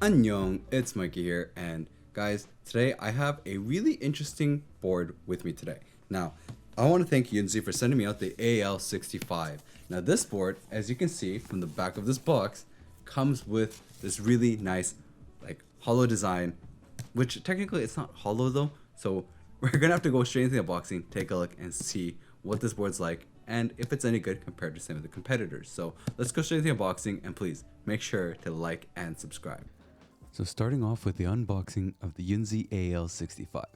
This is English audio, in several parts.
Annyeong, it's Mikey here, and guys, today I have a really interesting board with me today. Now, I want to thank Yunzii for sending me out the AL65. Now, this board, as you can see from the back of this box, comes with this really nice, hollow design, which technically it's not hollow though, so we're gonna have to go straight into the unboxing, take a look, and see what this board's like, and if it's any good compared to some of the competitors. So let's go straight into the unboxing, and please make sure to like and subscribe. So starting off with the unboxing of the Yunzii AL65.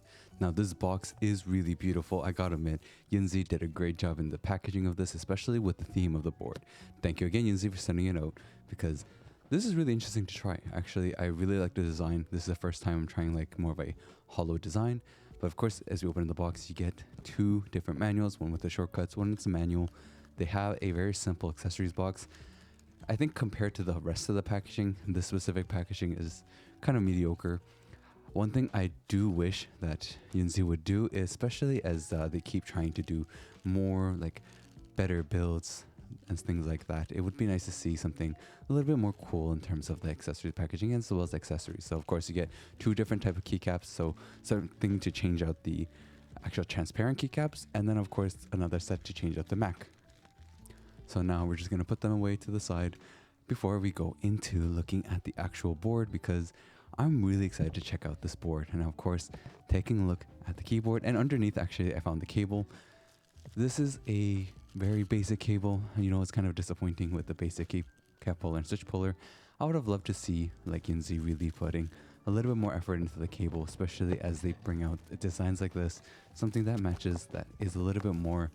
Now this box is really beautiful, I gotta admit. Yunzii did a great job in the packaging of this, especially with the theme of the board. Thank you again, Yunzii, for sending it out, because this is really interesting to try. Actually, I really like the design. This is the first time I'm trying more of a hollow design. But of course, as you open the box, you get two different manuals, one with the shortcuts, one with the manual. They have a very simple accessories box. I think compared to the rest of the packaging, this specific packaging is kind of mediocre. One thing I do wish that Yunzii would do, especially as they keep trying to do more better builds and things like that, it would be nice to see something a little bit more cool in terms of the accessories packaging as well as accessories. So of course you get two different type of keycaps, so something to change out the actual transparent keycaps, and then of course another set to change out the MAC. So now we're just going to put them away to the side before we go into looking at the actual board, because I'm really excited to check out this board. And of course, taking a look at the keyboard, and underneath actually I found the cable. This is a very basic cable. You know, it's kind of disappointing with the basic cap puller and switch puller. I would have loved to see Yunzii really putting a little bit more effort into the cable, especially as they bring out designs like this, something that matches, that is a little bit more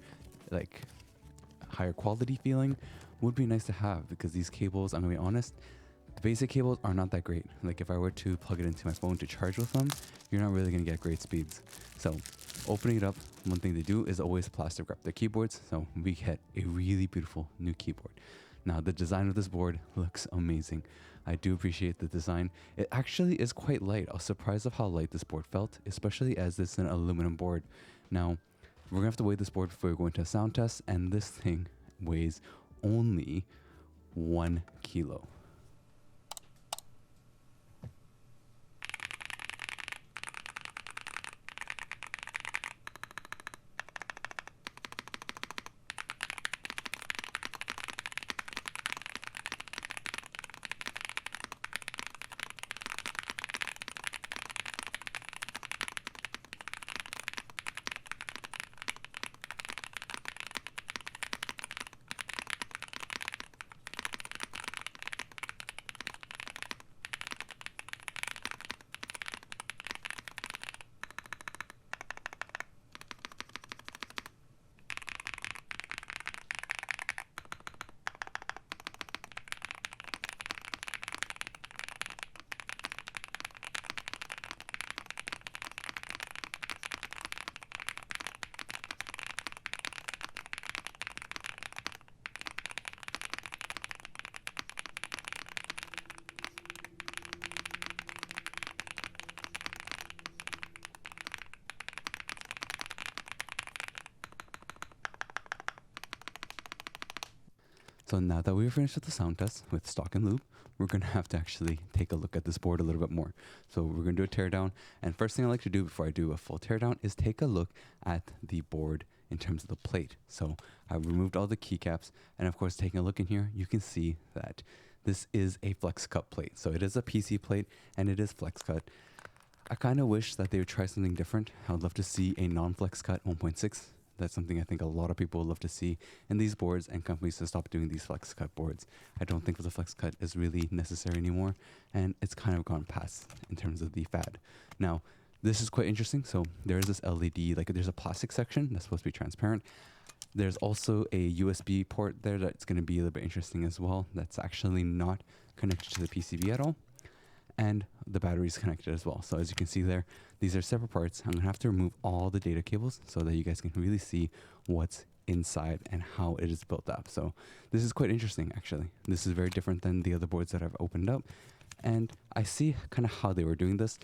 higher quality feeling, would be nice to have, because these cables, I'm gonna be honest, the basic cables are not that great. If I were to plug it into my phone to charge with them, you're not really gonna get great speeds. So opening it up, one thing they do is always plastic wrap their keyboards, so we get a really beautiful new keyboard. Now the design of this board looks amazing. I do appreciate the design. It actually is quite light. I was surprised of how light this board felt, especially as it's an aluminum board. Now we're gonna have to weigh this board before we go into a sound test, and this thing weighs only 1 kilo. So now that we've finished with the sound test with stock and lube, we're going to have to actually take a look at this board a little bit more. So we're going to do a teardown. And first thing I like to do before I do a full teardown is take a look at the board in terms of the plate. So I removed all the keycaps, and of course taking a look in here, you can see that this is a flex cut plate. So it is a PC plate and it is flex cut. I kind of wish that they would try something different. I would love to see a non-flex cut 1.6. That's something I think a lot of people would love to see in these boards, and companies to stop doing these flex cut boards. I don't think the flex cut is really necessary anymore, and it's kind of gone past in terms of the fad. Now, this is quite interesting. So there is this LED, there's a plastic section that's supposed to be transparent. There's also a USB port there that's going to be a little bit interesting as well. That's actually not connected to the PCB at all. And the battery is connected as well. So as you can see there, these are separate parts. I'm gonna have to remove all the data cables so that you guys can really see what's inside and how it is built up. So this is quite interesting, actually. This is very different than the other boards that I've opened up, and I see kind of how they were doing this.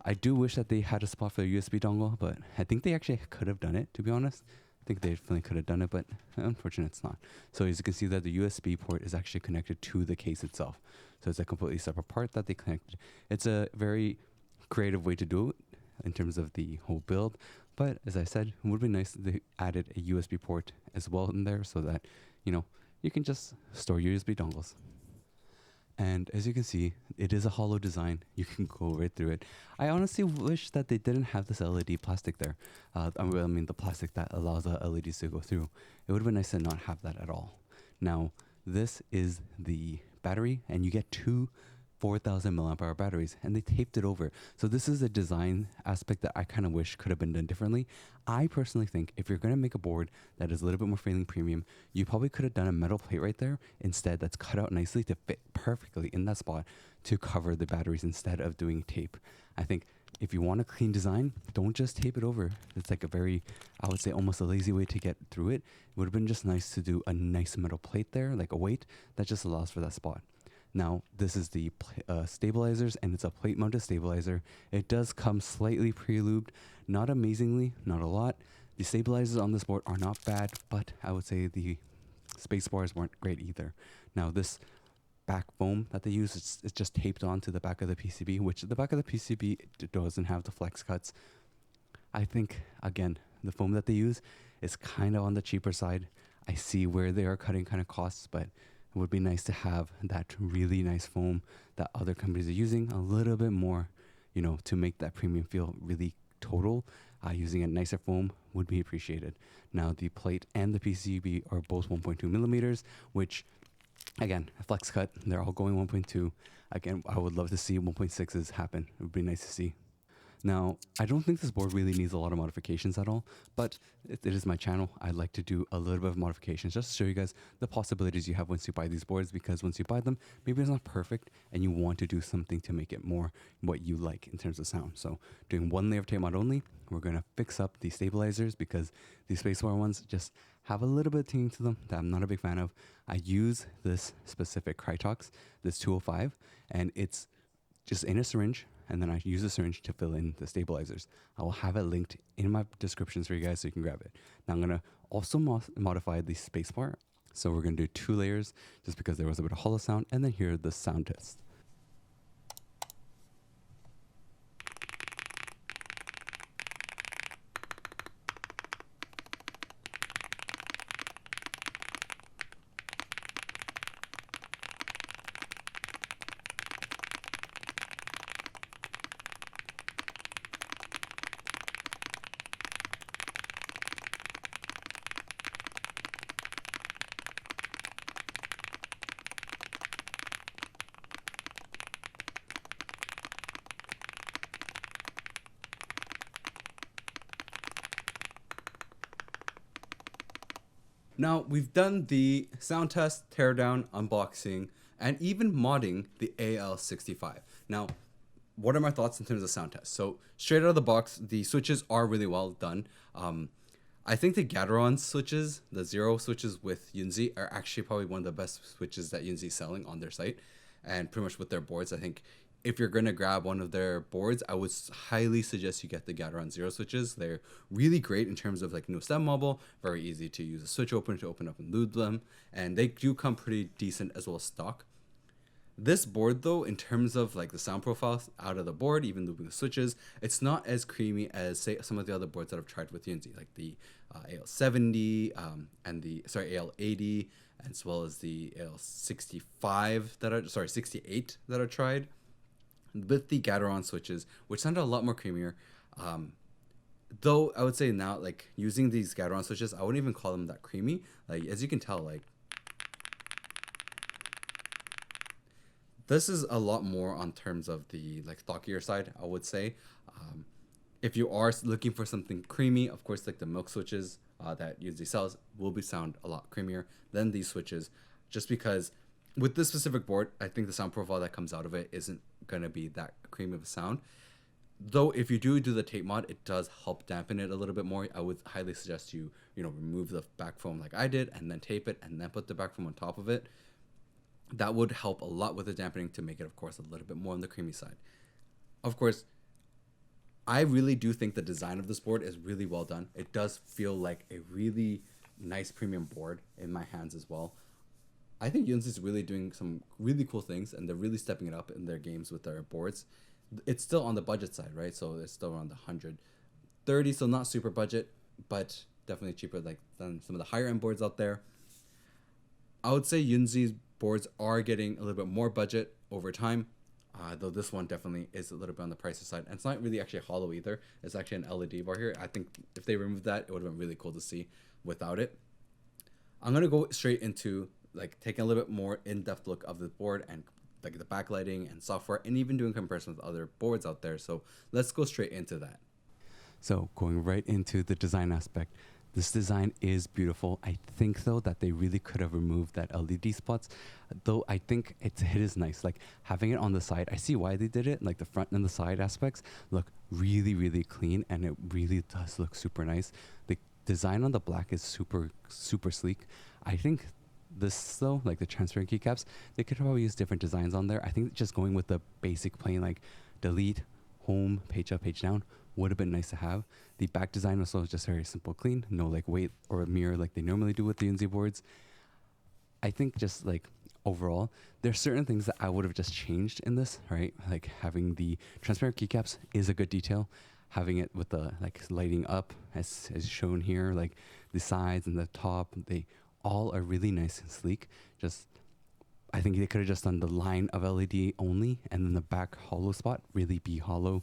I do wish that they had a spot for a USB dongle, but I think they actually could have done it, to be honest. I think they definitely could have done it, but unfortunately it's not. So as you can see that the USB port is actually connected to the case itself. So it's a completely separate part that they connected. It's a very creative way to do it in terms of the whole build. But as I said, it would be nice if they added a USB port as well in there so that, you can just store your USB dongles. And as you can see, it is a hollow design. You can go right through it. I honestly wish that they didn't have this LED plastic there. I mean, the plastic that allows the LEDs to go through. It would have been nice to not have that at all. Now, this is the battery, and you get two 4,000 milliamp hour batteries, and they taped it over. So this is a design aspect that I kind of wish could have been done differently. I personally think if you're going to make a board that is a little bit more feeling premium, you probably could have done a metal plate right there instead that's cut out nicely to fit perfectly in that spot to cover the batteries instead of doing tape. I think if you want a clean design, don't just tape it over. It's like a very, I would say almost a lazy way to get through it. It would have been just nice to do a nice metal plate there, like a weight that just allows for that spot. Now, this is the stabilizers, and it's a plate-mounted stabilizer. It does come slightly pre-lubed, not amazingly, not a lot. The stabilizers on this board are not bad, but I would say the space bars weren't great either. Now, this back foam that they use, it's just taped onto the back of the PCB, which the back of the PCB doesn't have the flex cuts. I think, again, the foam that they use is kind of on the cheaper side. I see where they are cutting kind of costs, but it would be nice to have that really nice foam that other companies are using a little bit more, to make that premium feel really total. Using a nicer foam would be appreciated. Now, the plate and the PCB are both 1.2 millimeters, which, again, flex cut, they're all going 1.2. Again, I would love to see 1.6s happen. It would be nice to see. Now, I don't think this board really needs a lot of modifications at all, but it is my channel. I like to do a little bit of modifications just to show you guys the possibilities you have once you buy these boards, because once you buy them, maybe it's not perfect and you want to do something to make it more what you like in terms of sound. So doing one layer of tape mod only, we're going to fix up the stabilizers because these spacebar ones just have a little bit of ting to them that I'm not a big fan of. I use this specific Krytox, this 205, and it's just in a syringe, and then I use a syringe to fill in the stabilizers. I will have it linked in my descriptions for you guys so you can grab it. Now I'm going to also modify the spacebar. So we're going to do 2 layers just because there was a bit of hollow sound, and then here the sound test. Now, we've done the sound test, teardown, unboxing, and even modding the AL65. Now, what are my thoughts in terms of sound test? So, straight out of the box, the switches are really well done. I think the Gateron switches, the Zero switches with Yunzii, are actually probably one of the best switches that Yunzii is selling on their site. And pretty much with their boards, I think if you're going to grab one of their boards, I would highly suggest you get the Gateron Zero switches. They're really great in terms of like no stem wobble, very easy to use a switch opener to open up and lube them, and they do come pretty decent as well as stock. This board though, in terms of like the sound profile out of the board, even looping the switches, it's not as creamy as say some of the other boards that I've tried with Yunzii, like the AL70 and the AL80, as well as the AL65 that 68 that I tried with the Gateron switches, which sounded a lot more creamier. Though I would say now, like using these Gateron switches, I wouldn't even call them that creamy. Like as you can tell, like this is a lot more on terms of the like stockier side, I would say. If you are looking for something creamy, of course, like the milk switches that Yunzii sells will sound a lot creamier than these switches, just because with this specific board, I think the sound profile that comes out of it isn't going to be that creamy of a sound. Though if you do the tape mod, it does help dampen it a little bit more. I would highly suggest you remove the back foam like I did and then tape it and then put the back foam on top of it. That would help a lot with the dampening to make it, of course, a little bit more on the creamy side. Of course, I really do think the design of this board is really well done. It does feel like a really nice premium board in my hands as well. I think Yunzii is really doing some really cool things, and they're really stepping it up in their games with their boards. It's still on the budget side, right? So it's still around the 130, so not super budget, but definitely cheaper like than some of the higher end boards out there. I would say Yunzii's boards are getting a little bit more budget over time, though this one definitely is a little bit on the pricey side. And it's not really actually hollow either. It's actually an LED bar here. I think if they removed that, it would have been really cool to see without it. I'm gonna go straight into like taking a little bit more in-depth look of the board and like the backlighting and software, and even doing comparison with other boards out there. So let's go straight into that. So going right into the design aspect, this design is beautiful. I think though that they really could have removed that LED spots, though I think it is nice. Like having it on the side, I see why they did it. Like the front and the side aspects look really, really clean, and it really does look super nice. The design on the black is super, super sleek. I think this though, like the transparent keycaps, they could probably use different designs on there. I think just going with the basic plain like delete, home, page up, page down would have been nice to have. The back design also is just very simple, clean, no like weight or a mirror like they normally do with the Yunzii boards. I think just like overall, there's certain things that I would have just changed in this, right? Like having the transparent keycaps is a good detail. Having it with the like lighting up as shown here, like the sides and the top, they all are really nice and sleek. Just I think they could have just done the line of LED only, and then the back hollow spot really be hollow.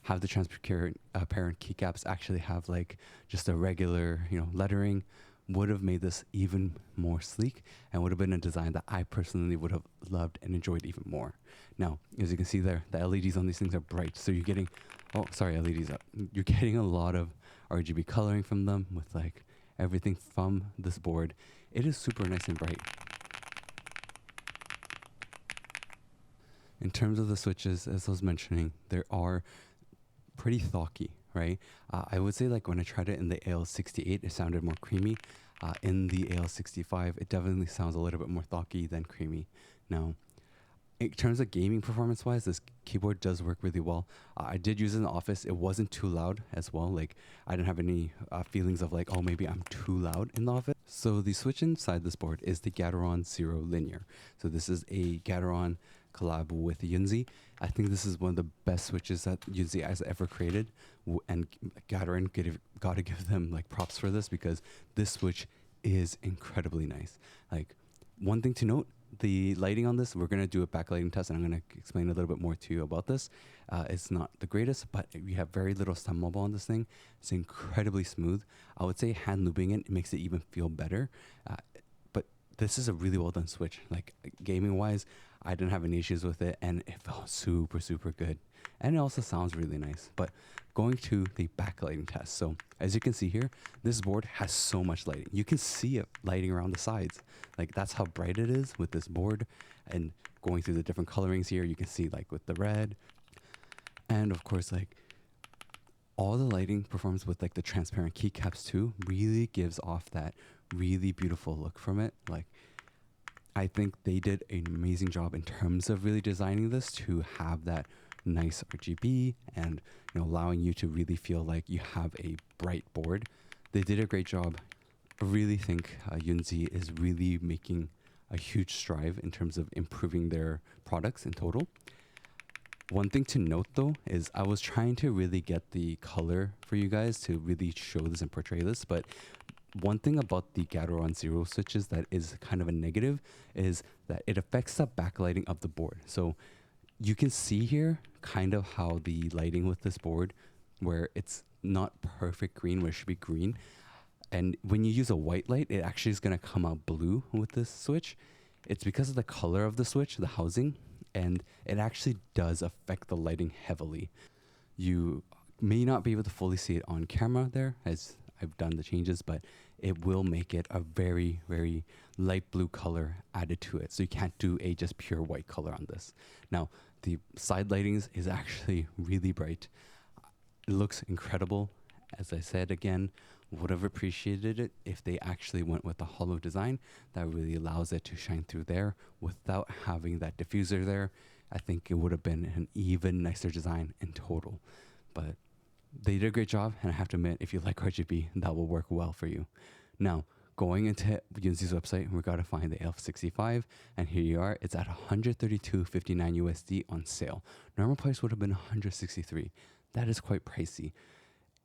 Have the transparent parent keycaps actually have like just a regular, lettering. Would have made this even more sleek, and would have been a design that I personally would have loved and enjoyed even more. Now, as you can see there, the LEDs on these things are bright, so you're getting, LEDs up. You're getting a lot of RGB coloring from them with like everything from this board. It is super nice and bright. In terms of the switches, as I was mentioning, there are pretty thocky, right? I would say like when I tried it in the AL68, it sounded more creamy. In the AL65, it definitely sounds a little bit more thocky than creamy. Now, in terms of gaming performance wise, this keyboard does work really well. I did use it in the office. It wasn't too loud as well. Like I didn't have any feelings of like, oh, maybe I'm too loud in the office. So the switch inside this board is the Gateron Zero Linear. So this is a Gateron collab with Yunzii. I think this is one of the best switches that Yunzii has ever created, and Gateron gotta give them like props for this, because this switch is incredibly nice. Like one thing to note, the lighting on this, we're gonna do a backlighting test, and I'm gonna explain a little bit more to you about this. It's not the greatest, but we have very little stem wobble on this thing. It's incredibly smooth. I would say hand looping it makes it even feel better. But this is a really well done switch. Like gaming wise, I didn't have any issues with it, and it felt super, super good. And it also sounds really nice. But going to the backlighting test. So as you can see here, this board has so much lighting. You can see it lighting around the sides. Like that's how bright it is with this board. And going through the different colorings here, you can see like with the red. And of course, like all the lighting performance with like the transparent keycaps too really gives off that really beautiful look from it. Like I think they did an amazing job in terms of really designing this to have that nice RGB and allowing you to really feel like you have a bright board. They did a great job. I really think Yunzii is really making a huge strive in terms of improving their products in total. One thing to note though is I was trying to really get the color for you guys to really show this and portray this, but one thing about the Gateron Zero switches that is kind of a negative is that it affects the backlighting of the board. So you can see here kind of how the lighting with this board, where it's not perfect green where it should be green. And when you use a white light, it actually is going to come out blue with this switch. It's because of the color of the switch, the housing, and it actually does affect the lighting heavily. You may not be able to fully see it on camera there as I've done the changes, but it will make it a very, very light blue color added to it. So you can't do a just pure white color on this. Now, the side lightings is actually really bright. It looks incredible. As I said again, would have appreciated it if they actually went with a hollow design that really allows it to shine through there without having that diffuser there. I think it would have been an even nicer design in total. But They did a great job, and I have to admit, if you like RGB, that will work well for you. Now, going into Yunzii's website, we gotta find the AL65, and here you are. It's at 132.59 USD on sale. Normal price would have been 163. That is quite pricey.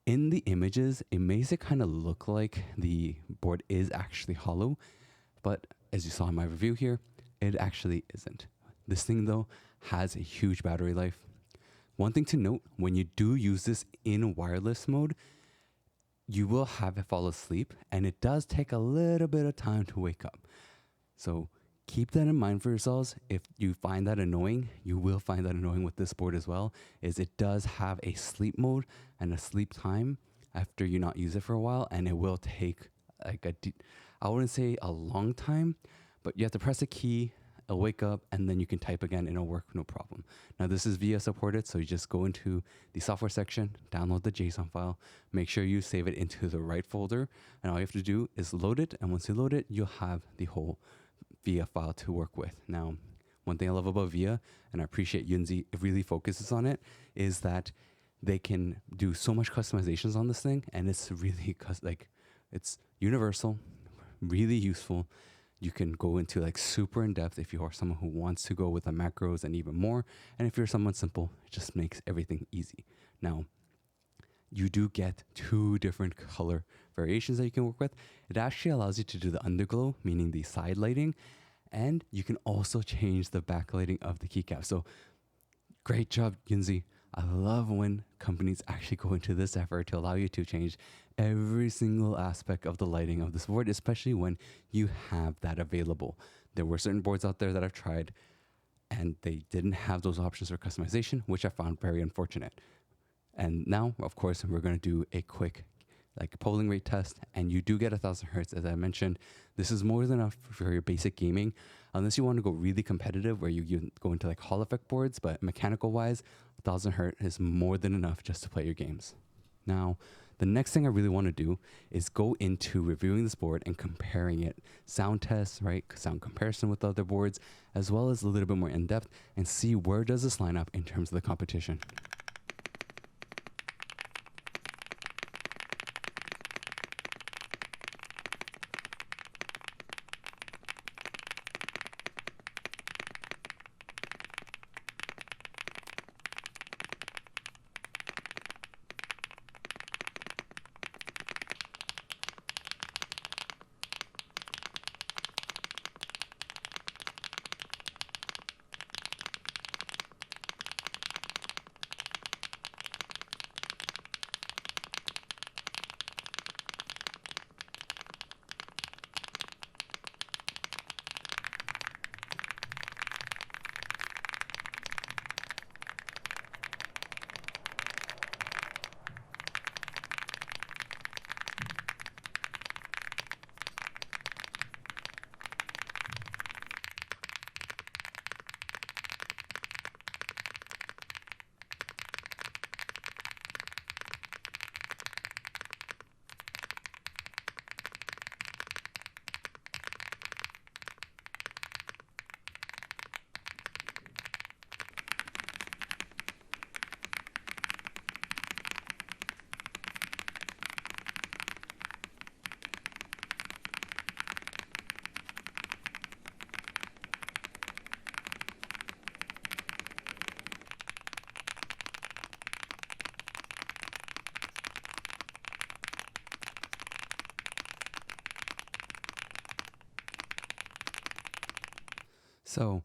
In the images, it makes it kind of look like the board is actually hollow, but as you saw in my review here, it actually isn't. This thing though has a huge battery life. One thing to note, when you do use this in wireless mode, you will have it fall asleep, and it does take a little bit of time to wake up. So keep that in mind for yourselves. If you find that annoying, you will find that annoying with this board as well, is it does have a sleep mode and a sleep time after you not use it for a while, and it will take like I wouldn't say a long time, but you have to press a key, it'll wake up, and then you can type again and it'll work no problem. Now this is VIA supported, so you just go into the software section, download the JSON file, make sure you save it into the right folder, and all you have to do is load it, and once you load it, you'll have the whole VIA file to work with. Now, one thing I love about VIA, and I appreciate Yunzii really focuses on it, is that they can do so much customizations on this thing, and it's really it's universal, really useful. You can go into like super in depth if you are someone who wants to go with the macros and even more. And if you're someone simple, it just makes everything easy. Now, you do get 2 different color variations that you can work with. It actually allows you to do the underglow, meaning the side lighting, and you can also change the backlighting of the keycap. So great job, Yunzii. I love when companies actually go into this effort to allow you to change every single aspect of the lighting of this board, especially when you have that available. There were certain boards out there that I've tried and they didn't have those options for customization, which I found very unfortunate. And now, of course, we're going to do a quick polling rate test, and you do get 1000 hertz. As I mentioned, this is more than enough for your basic gaming, unless you want to go really competitive where you go into like Hall effect boards, but mechanical wise, 1000 hertz is more than enough just to play your games. Now, the next thing I really want to do is go into reviewing this board and comparing it, sound tests, right? Sound comparison with other boards, as well as a little bit more in depth, and see where does this line up in terms of the competition. So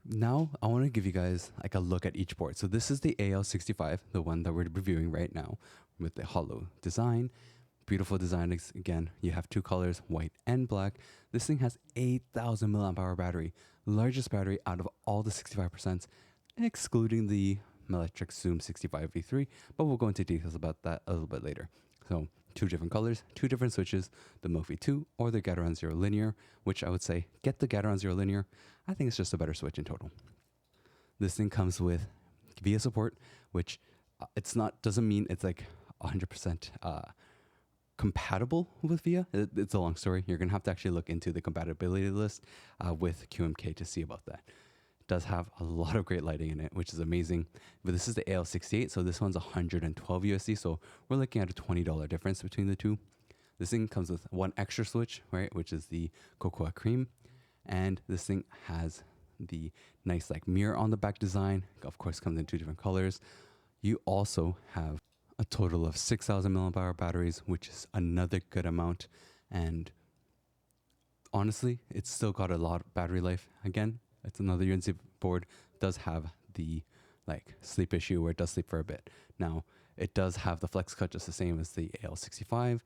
now I want to give you guys like a look at each board. So this is the AL65, the one that we're reviewing right now with the hollow design. Beautiful design. Again, you have 2 colors, white and black. This thing has 8,000 milliamp hour battery, largest battery out of all the 65%, excluding the Electric Zoom 65V3, but we'll go into details about that a little bit later. So 2 different colors, 2 different switches, the Mophie 2 or the Gateron Zero Linear, which I would say get the Gateron Zero Linear. I think it's just a better switch in total. This thing comes with VIA support, which doesn't mean it's like 100% compatible with VIA. It's a long story. You're going to have to actually look into the compatibility list with QMK to see about that. Does have a lot of great lighting in it, which is amazing. But this is the AL68, so this one's 112 USD. So we're looking at a $20 difference between the two. This thing comes with one extra switch, right, which is the cocoa cream, and this thing has the nice like mirror on the back design. Of course, comes in two different colors. You also have a total of 6,000 milliamp hour batteries, which is another good amount. And honestly, it's still got a lot of battery life. Again, it's another Yunzii board. Does have the like sleep issue where it does sleep for a bit. Now, it does have the flex cut just the same as the AL65,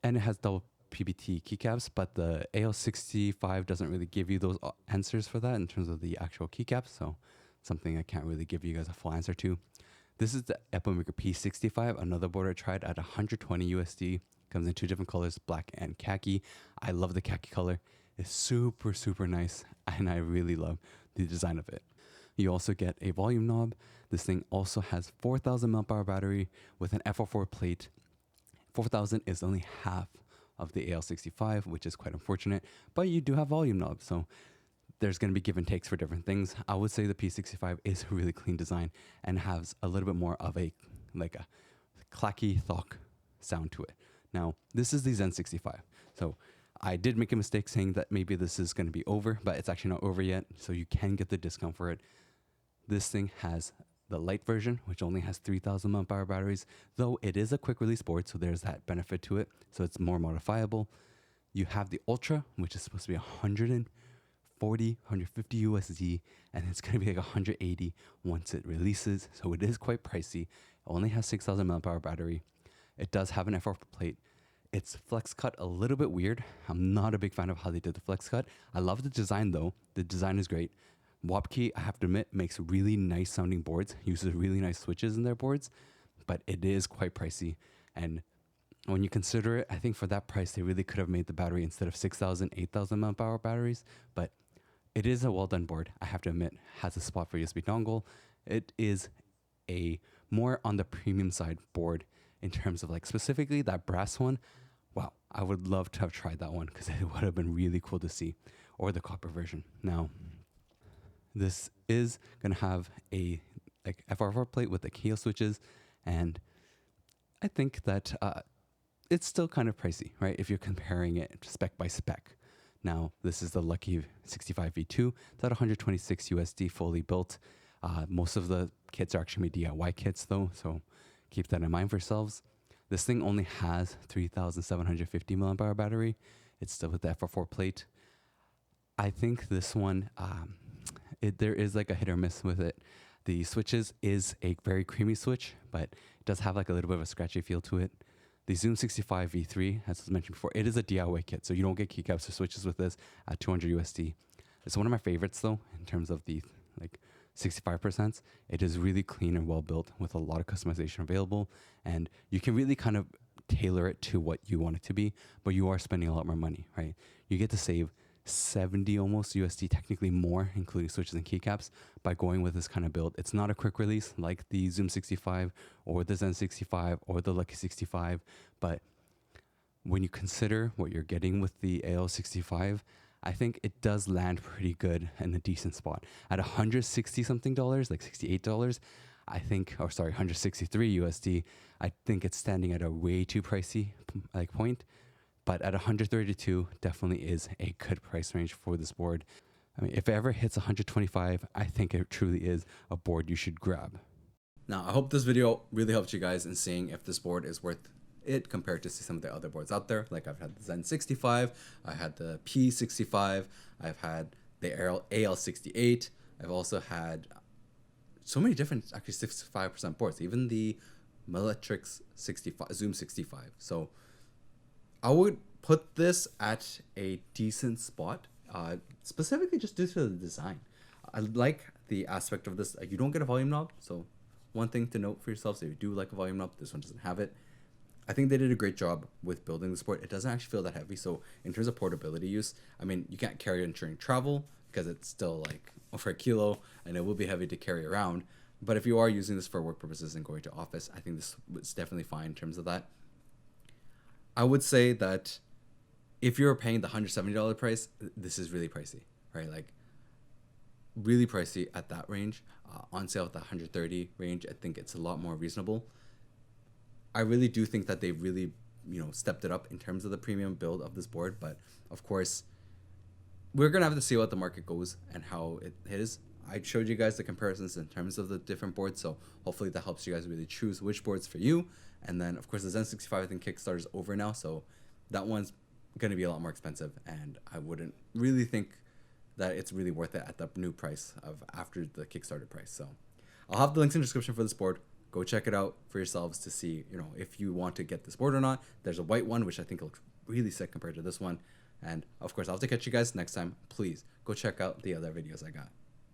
and it has double PBT keycaps, but the AL65 doesn't really give you those answers for that in terms of the actual keycaps. So something I can't really give you guys a full answer to. This is the Epicmaker P65, another board I tried at 120 USD. Comes in two different colors, black and khaki. I love the khaki color. It's super, super nice, and I really love the design of it. You also get a volume knob. This thing also has 4,000 mAh battery with an FR4 plate. 4,000 is only half of the AL65, which is quite unfortunate, but you do have volume knobs, so there's going to be give and takes for different things. I would say the P65 is a really clean design and has a little bit more of a like a clacky thock sound to it. Now, this is the Zen 65. So I did make a mistake saying that maybe this is going to be over, but it's actually not over yet. So you can get the discount for it. This thing has the light version, which only has 3,000 mAh batteries, though it is a quick release board. So there's that benefit to it. So it's more modifiable. You have the Ultra, which is supposed to be 140, 150 USD, and it's going to be like 180 once it releases. So it is quite pricey. It only has 6,000 mAh battery. It does have an FR plate. It's flex cut a little bit weird. I'm not a big fan of how they did the flex cut. I love the design though. The design is great. Wapkey, I have to admit, makes really nice sounding boards, uses really nice switches in their boards, but it is quite pricey. And when you consider it, I think for that price, they really could have made the battery instead of 6,000, 8,000 mAh batteries. But it is a well done board. I have to admit, has a spot for USB dongle. It is a more on the premium side board in terms of like specifically that brass one. Wow, I would love to have tried that one because it would have been really cool to see, or the copper version. Now, this is gonna have a like FR4 plate with the KO switches, and I think that it's still kind of pricey, right? If you're comparing it spec by spec. Now, this is the Lucky 65 V2. It's at 126 USD fully built. Most of the kits are actually DIY kits though, so keep that in mind for yourselves. This thing only has 3,750 mAh battery. It's still with the FR4 plate. I think this one, there is like a hit or miss with it. The switches is a very creamy switch, but it does have like a little bit of a scratchy feel to it. The Zoom 65 V3, as was mentioned before, it is a DIY kit, so you don't get keycaps or switches with this at 200 USD. It's one of my favorites though, in terms of the like 65%. It is really clean and well built with a lot of customization available, and you can really kind of tailor it to what you want it to be, but you are spending a lot more money, right? You get to save 70 almost USD, technically more, including switches and keycaps, by going with this kind of build. It's not a quick release like the Zoom 65 or the Zen 65 or the Lucky 65, but when you consider what you're getting with the AL65, I think it does land pretty good in a decent spot. At 160 something dollars, like $68, I think, or sorry, 163 USD, I think it's standing at a way too pricey like point. But at 132, definitely is a good price range for this board. I mean, if it ever hits 125, I think it truly is a board you should grab. Now, I hope this video really helped you guys in seeing if this board is worth it compared to some of the other boards out there. Like I've had the Zen 65, I had the P65, I've had the AL68. I've also had so many different, actually 65% boards, even the Meletrix 65, Zoom 65. So I would put this at a decent spot, specifically just due to the design. I like the aspect of this. You don't get a volume knob, so one thing to note for yourselves, if you do like a volume knob, this one doesn't have it. I think they did a great job with building this board. It doesn't actually feel that heavy, so in terms of portability use, I mean, you can't carry it during travel because it's still like over a kilo, and it will be heavy to carry around. But if you are using this for work purposes and going to office, I think this is definitely fine in terms of that. I would say that if you're paying the $170 price, this is really pricey, right? Like, really pricey at that range. On sale at the 130 range, I think it's a lot more reasonable. I really do think that they really, stepped it up in terms of the premium build of this board. But of course, we're gonna have to see what the market goes and how it is. I showed you guys the comparisons in terms of the different boards, so hopefully that helps you guys really choose which boards for you. And then of course the Zen 65, I think Kickstarter is over now, so that one's gonna be a lot more expensive, and I wouldn't really think that it's really worth it at the new price of after the Kickstarter price. So I'll have the links in the description for this board. Go check it out for yourselves to see, if you want to get this board or not. There's a white one, which I think looks really sick compared to this one. And of course, I'll have to catch you guys next time. Please go check out the other videos I got.